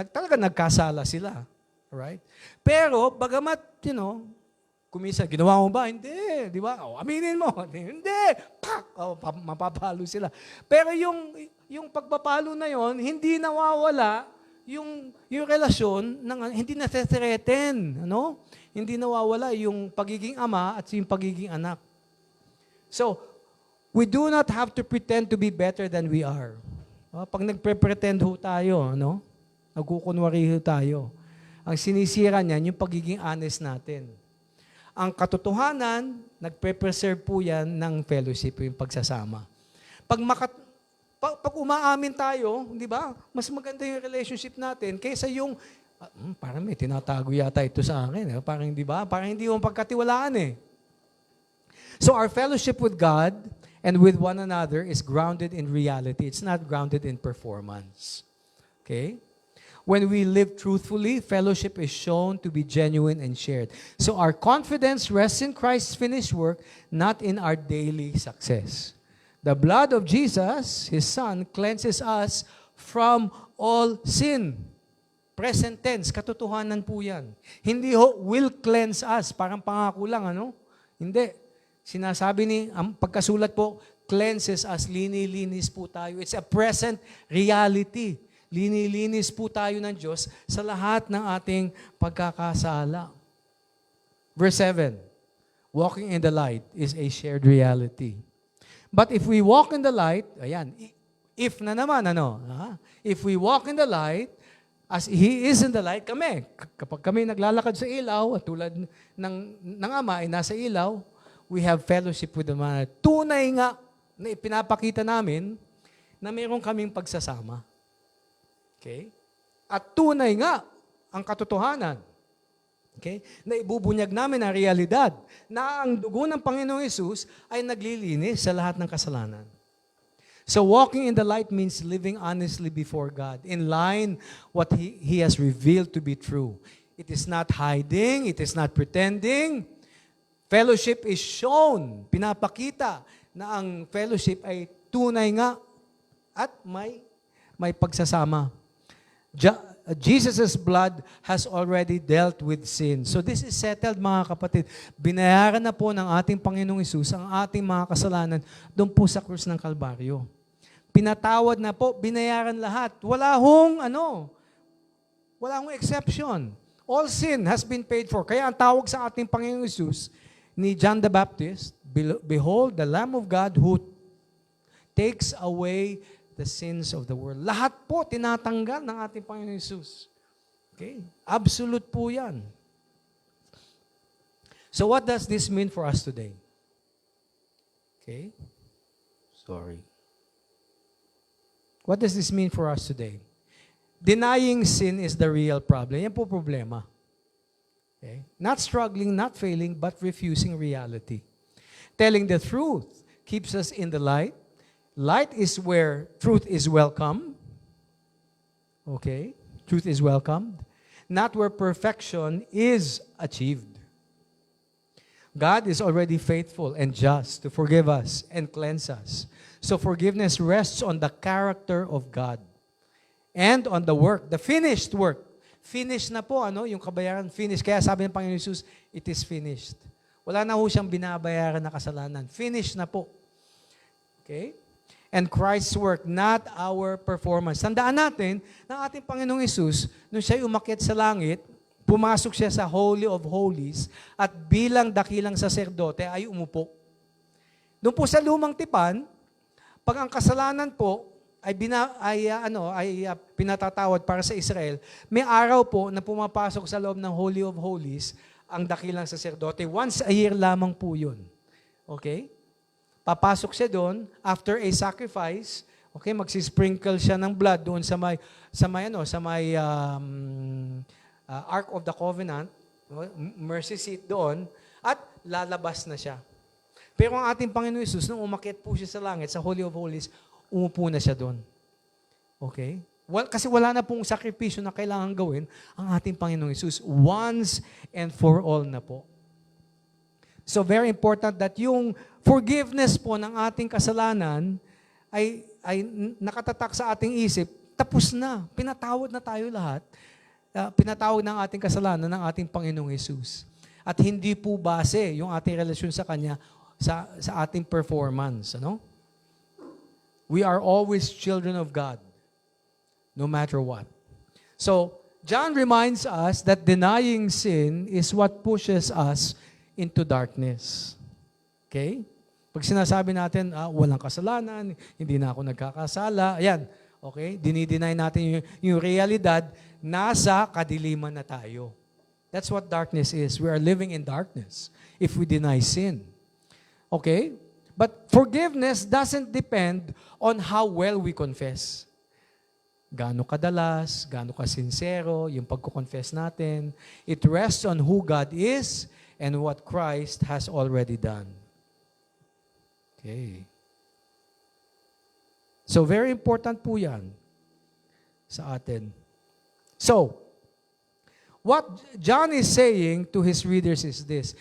talaga nagkasala sila. Right? Pero, bagamat, kumisa, ginawa mo ba? Hindi. Di ba? Aminin mo. Hindi. Pak! Mapapalo sila. Pero yung pagpapalo na yon, hindi nawawala yung relasyon, hindi na-threaten. Hindi nawawala yung pagiging ama at yung pagiging anak. So, we do not have to pretend to be better than we are. Pag nagpre-pretend ho tayo, nagkukunwari ho tayo, ang sinisira niyan, yung pagiging honest natin. Ang katotohanan, nagpe-preserve po yan ng fellowship, yung pagsasama. Pag umaamin tayo, di ba, mas maganda yung relationship natin kaysa yung, parang may tinatago yata ito sa akin. Parang, di ba, parang hindi mo pagkatiwalaan So our fellowship with God and with one another is grounded in reality. It's not grounded in performance. Okay? When we live truthfully, fellowship is shown to be genuine and shared. So our confidence rests in Christ's finished work, not in our daily success. The blood of Jesus, His Son, cleanses us from all sin. Present tense, katotohanan po yan. Hindi will cleanse us, parang pangako lang, Hindi. Sinasabi ang pagkasulat po, cleanses us, linilinis po tayo. It's a present reality. Linilinis po tayo ng Diyos sa lahat ng ating pagkakasala. Verse 7, walking in the light is a shared reality. But if we walk in the light, ayan, if na naman, if we walk in the light, as He is in the light, kapag kami naglalakad sa ilaw, at tulad ng Ama ay nasa ilaw, we have fellowship with one another. Tunay nga na ipinapakita namin na mayroon kaming pagsasama. Okay? At tunay nga ang katotohanan. Okay? Na ibubunyag namin ang realidad na ang dugo ng Panginoong Hesus ay naglilinis sa lahat ng kasalanan. So walking in the light means living honestly before God, in line what He has revealed to be true. It is not hiding, it is not pretending. Fellowship is shown, pinapakita na ang fellowship ay tunay nga at may pagsasama. Jesus' blood has already dealt with sin. So this is settled, mga kapatid. Binayaran na po ng ating Panginoong Hesus ang ating mga kasalanan doon po sa krus ng Kalbaryo. Pinatawad na po, binayaran lahat. Wala hong exception. All sin has been paid for. Kaya ang tawag sa ating Panginoong Hesus ni John the Baptist, behold, the Lamb of God who takes away the sins of the world. Lahat po tinatanggal ng ating Panginoon Hesus. Okay? Absolute po yan. So what does this mean for us today? Okay? Sorry. What does this mean for us today? Denying sin is the real problem. Yan po problema. Okay? Not struggling, not failing, but refusing reality. Telling the truth keeps us in the light. Light is where truth is welcome. Okay? Truth is welcomed. Not where perfection is achieved. God is already faithful and just to forgive us and cleanse us. So forgiveness rests on the character of God and on the work, the finished work. Finished na po, yung kabayaran, finished. Kaya sabi ng Panginoon Jesus, it is finished. Wala na ho siyang binabayaran na kasalanan. Finished na po. Okay? And Christ's work, not our performance. Tandaan natin na ating Panginoong Hesus, nung siya umakyat sa langit, pumasok siya sa Holy of Holies at bilang dakilang saserdote ay umupo. Doon po sa lumang tipan, pag ang kasalanan po ay pinatatawad para sa Israel, may araw po na pumapasok sa loob ng Holy of Holies ang dakilang saserdote. Once a year lamang po yun. Okay? Papasok siya doon after a sacrifice. Okay, magsisprinkle siya ng blood doon sa may Ark of the Covenant, mercy seat doon, at lalabas na siya. Pero ang ating Panginoon Hesus, nung umakyat po siya sa langit, sa Holy of Holies, umupo na siya doon. Okay? Kasi wala na pong sakripisyo na kailangan gawin ang ating Panginoong Hesus. Once and for all na po. So very important that yung forgiveness po ng ating kasalanan ay nakatatak sa ating isip, tapos na. Pinatawad na tayo lahat. Pinatawad ng ating kasalanan ng ating Panginoong Hesus. At hindi po base yung ating relasyon sa Kanya sa ating performance. We are always children of God, no matter what. So, John reminds us that denying sin is what pushes us into darkness. Okay? Pag sinasabi natin, walang kasalanan, hindi na ako nagkakasala, ayan, okay? Dinideny natin yung realidad, nasa kadiliman na tayo. That's what darkness is. We are living in darkness if we deny sin. Okay? But forgiveness doesn't depend on how well we confess. Gaano kadalas, gaano kasinsero, yung pagko-confess natin. It rests on who God is and what Christ has already done. Okay. So, very important po yan sa atin. So, what John is saying to his readers is this: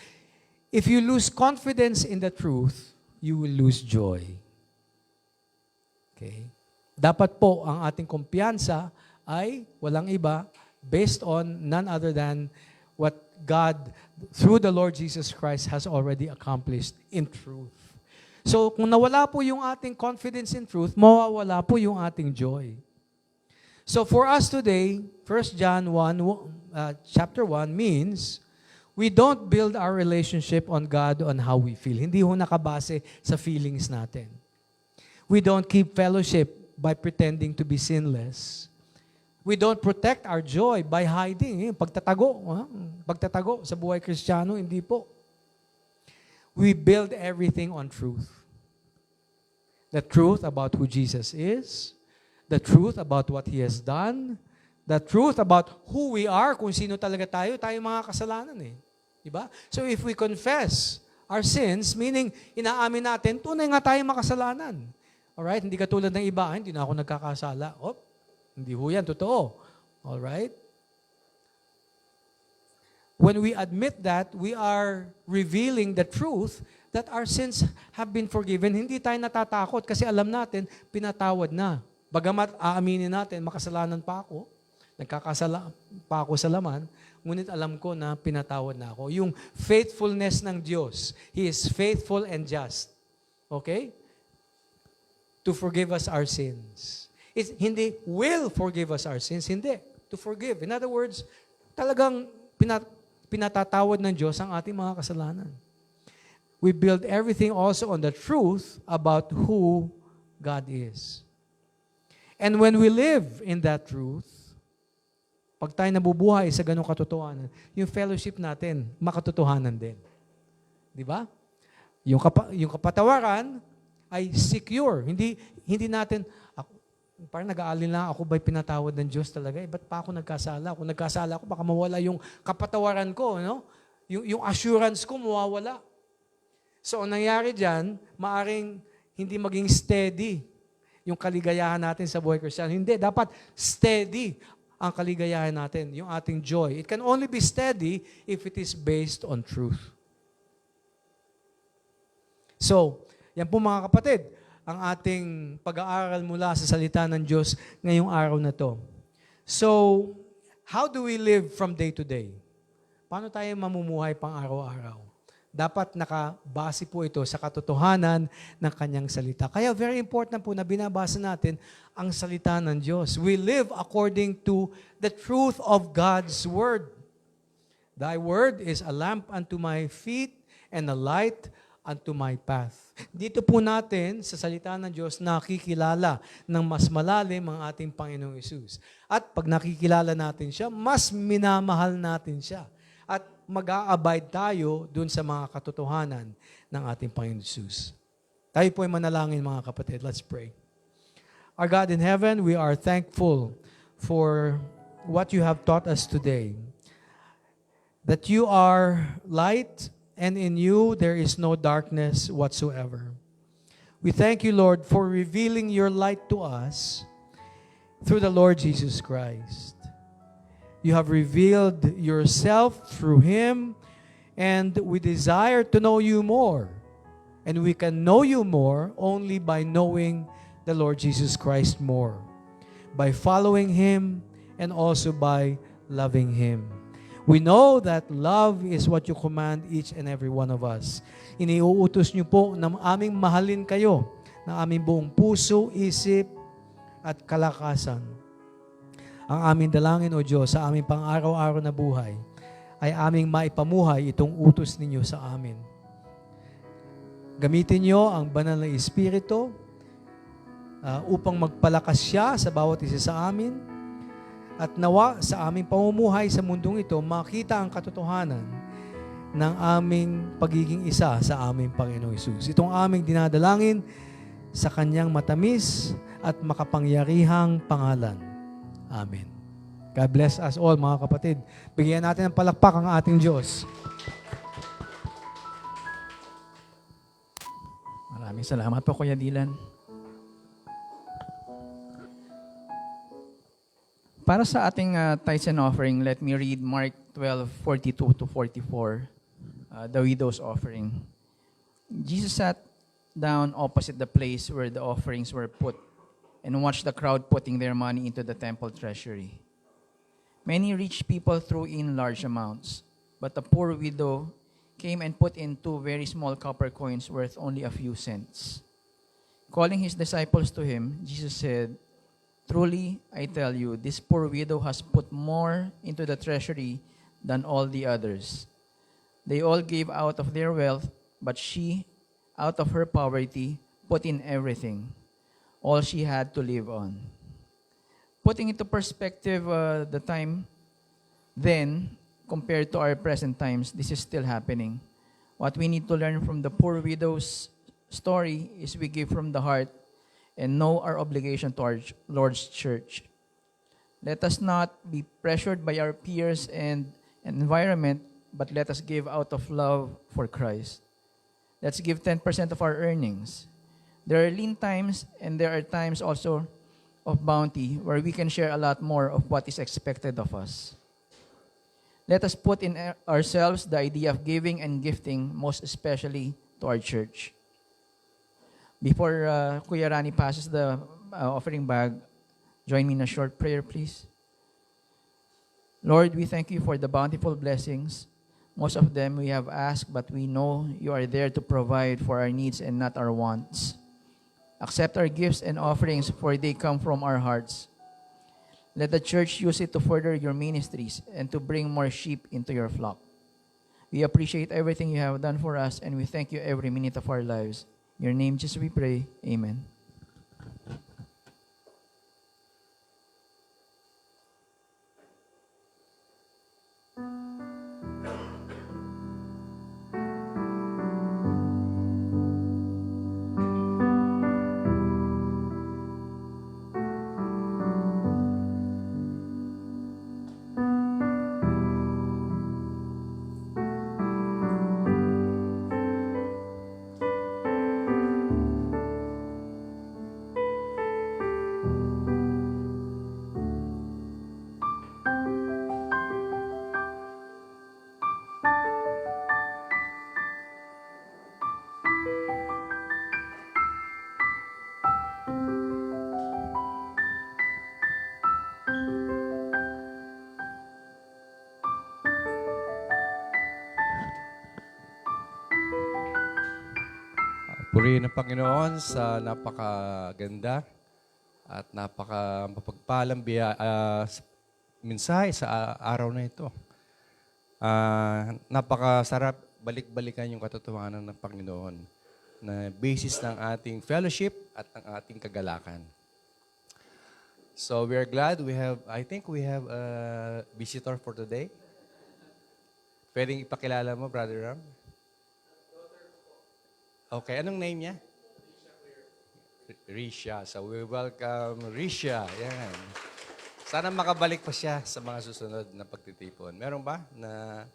if you lose confidence in the truth, you will lose joy. Okay? Dapat po ang ating kumpiyansa ay walang iba, based on none other than what God, through the Lord Jesus Christ, has already accomplished in truth. So, kung nawala po yung ating confidence in truth, mawawala po yung ating joy. So, for us today, 1 John 1, chapter 1 means, we don't build our relationship on God on how we feel. Hindi ho nakabase sa feelings natin. We don't keep fellowship by pretending to be sinless. We don't protect our joy by hiding. Pagtatago sa buhay Kristiyano, hindi po. we build everything on truth. The truth about who Jesus is, the truth about what He has done, the truth about who we are, kung sino talaga tayo mga kasalanan eh. Diba? So if we confess our sins, meaning inaamin natin, tunay nga tayo makasalanan. Alright? Hindi katulad ng iba, hindi na ako nagkakasala. Hindi ho yan, totoo. Alright? When we admit that, we are revealing the truth that our sins have been forgiven. Hindi tayo natatakot kasi alam natin, pinatawad na. Bagamat aaminin natin, makasalanan pa ako, nagkakasala pa ako sa laman, ngunit alam ko na pinatawad na ako. Yung faithfulness ng Diyos, He is faithful and just. Okay? To forgive us our sins. Hindi will forgive us our sins, hindi. To forgive. In other words, talagang pinatatawad ng Diyos ang ating mga kasalanan. We build everything also on the truth about who God is. And when we live in that truth, pag tayo nabubuhay sa ganong katotohanan, yung fellowship natin, makatotohanan din. Di ba? Yung kapatawaran ay secure. Hindi natin, parang nag-aalala lang, ako ba'y pinatawad ng Diyos talaga? Ba't pa ako nagkasala? Kung nagkasala ako, baka mawala yung kapatawaran ko. No? Yung assurance ko mawawala. So, ang nangyari dyan, maaring hindi maging steady yung kaligayahan natin sa buhay Kristiyano. Hindi, dapat steady ang kaligayahan natin, yung ating joy. It can only be steady if it is based on truth. So, yan po mga kapatid, ang ating pag-aaral mula sa salita ng Diyos ngayong araw na to. So, how do we live from day to day? Paano tayo mamumuhay pang araw-araw? Dapat nakabase po ito sa katotohanan ng kanyang salita. Kaya very important po na binabasa natin ang salita ng Diyos. We live according to the truth of God's Word. Thy Word is a lamp unto my feet and a light unto my path. Dito po natin sa salita ng Diyos nakikilala ng mas malalim ang ating Panginoong Hesus. At pag nakikilala natin siya, mas minamahal natin siya. At mag-a-abide tayo dun sa mga katotohanan ng ating Panginoon Hesus. Tayo po ay manalangin mga kapatid. Let's pray. Our God in heaven, we are thankful for what you have taught us today. That you are light, and in you there is no darkness whatsoever. We thank you, Lord, for revealing your light to us through the Lord Jesus Christ. You have revealed yourself through Him, and we desire to know you more. And we can know you more only by knowing the Lord Jesus Christ more, by following Him, and also by loving Him. We know that love is what you command each and every one of us. Iniuutos niyo po na aming mahalin kayo ng aming buong puso, isip, at kalakasan. Ang aming dalangin, O Diyos, sa aming pang-araw-araw na buhay, ay aming maipamuhay itong utos ninyo sa amin. Gamitin niyo ang banal na Espiritu upang magpalakas siya sa bawat isa sa amin, at nawa sa aming pamumuhay sa mundong ito, makita ang katotohanan ng aming pagiging isa sa aming Panginoong Hesus. Itong aming dinadalangin sa Kanyang matamis at makapangyarihang pangalan. Amen. God bless us all, mga kapatid. Bigyan natin ng palakpak ang ating Diyos. Maraming salamat po, Kuya Dylan. Para sa ating tithes and offering, let me read Mark 12:42-44, the widow's offering. Jesus sat down opposite the place where the offerings were put and watched the crowd putting their money into the temple treasury. Many rich people threw in large amounts, but the poor widow came and put in 2 very small copper coins worth only a few cents. Calling his disciples to him, Jesus said, "Truly, I tell you, this poor widow has put more into the treasury than all the others. They all gave out of their wealth, but she, out of her poverty, put in everything, all she had to live on." Putting into perspective the time then compared to our present times, this is still happening. What we need to learn from the poor widow's story is we give from the heart and know our obligation to our Lord's church. Let us not be pressured by our peers and environment, but let us give out of love for Christ. Let's give 10% of our earnings. There are lean times and there are times also of bounty where we can share a lot more of what is expected of us. Let us put in ourselves the idea of giving and gifting, most especially to our church. Before Kuya Rani passes the offering bag, join me in a short prayer, please. Lord, we thank you for the bountiful blessings. Most of them we have asked, but we know you are there to provide for our needs and not our wants. Accept our gifts and offerings, for they come from our hearts. Let the church use it to further your ministries and to bring more sheep into your flock. We appreciate everything you have done for us, and we thank you every minute of our lives. In your name, Jesus, we pray. Amen. Purihin ang Panginoon sa napakaganda at napaka-mapagpalang mensahe sa araw na ito. Napakasarap balik-balikan yung katotohanan ng Panginoon na basis ng ating fellowship at ng ating kagalakan. So we are glad I think we have a visitor for today. Pwedeng ipakilala mo, Brother Ram? Okay, anong name niya? Risha. So we welcome Risha. Yan. Sana makabalik pa siya sa mga susunod na pagtitipon. Meron ba na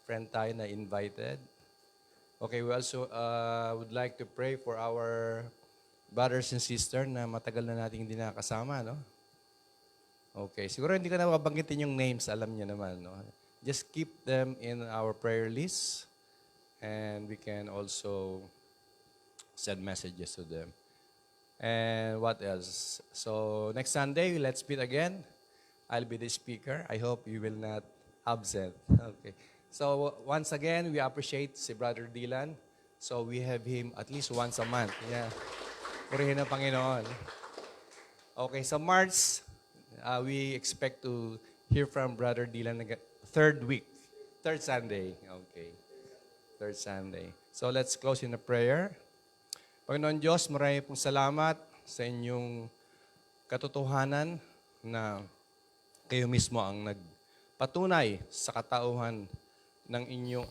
friend tayo na invited? Okay, we also would like to pray for our brothers and sisters na matagal na nating hindi nakasama, no? Okay, siguro hindi ko na mabanggitin yung names, alam niyo naman, no? Just keep them in our prayer list and we can also send messages to them. And what else? So next Sunday, let's meet again. I'll be the speaker. I hope you will not absent. Okay. So once again, we appreciate si Brother Dylan. So we have him at least once a month. Yeah. Purihin ang Panginoon. Okay, so March, we expect to hear from Brother Dylan third Sunday. Okay. Third Sunday. So let's close in a prayer. Panginoon Diyos, marami pong salamat sa inyong katotohanan na kayo mismo ang nagpatunay sa katauhan ng inyong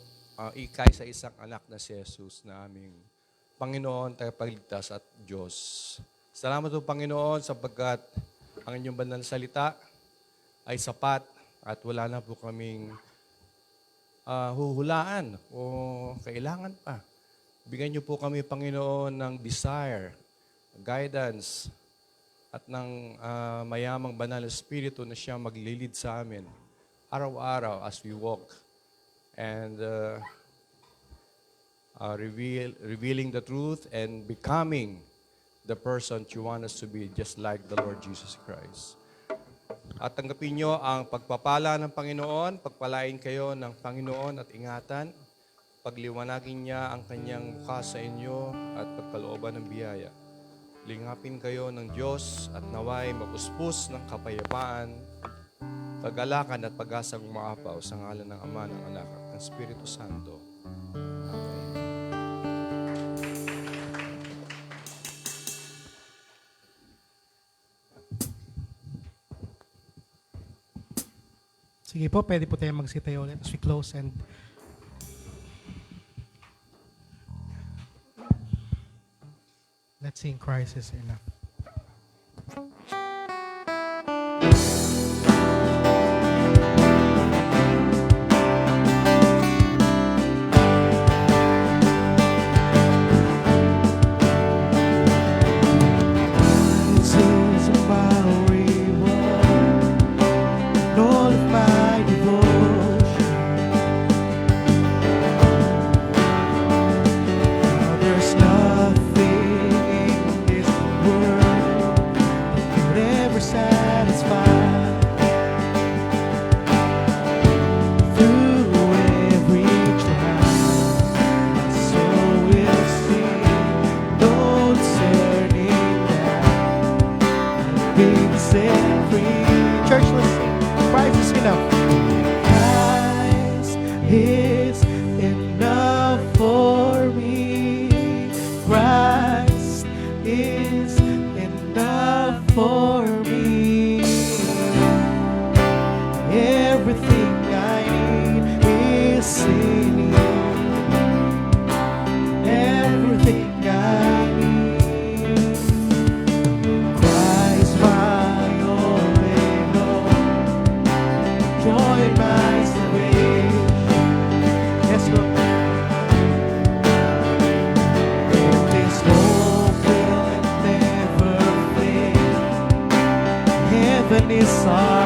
ikay sa isang anak na si Jesus na aming Panginoon, tagapagligtas at Diyos. Salamat po Panginoon sapagkat ang inyong banal na salita ay sapat at wala na po kaming huhulaan o kailangan pa. Bigyan niyo po kami, Panginoon, ng desire, guidance, at ng mayamang banal na Espiritu na siya maglilid sa amin araw-araw as we walk and revealing the truth and becoming the person you want us to be, just like the Lord Jesus Christ. At tanggapin niyo ang pagpapala ng Panginoon, pagpalain kayo ng Panginoon at ingatan, pagliwanagin niya ang kanyang mukha sa inyo at pagkalooban ng biyaya. Lingapin kayo ng Diyos at naway mapuspos ng kapayapaan, kagalakan at pag-asang umaapaw sa ngalan ng Ama, ng Anak at ng Espiritu Santo. Amen. Sige po, pwede po tayo magsitayo ulit as we close and Let's sing Christ is enough. This is my reward, all of my devotion. There's nothing in this world that could ever satisfy. Through every trial, my soul will sing, no turning back. I've been set free. Church, let's sing. Christ is enough. Christ is enough for me. Christ is enough for me. Everything I need is in you. Everything I need. Christ, my all in all. Joy, my salvation. Yes, Lord. This hope will never fail. Heaven is our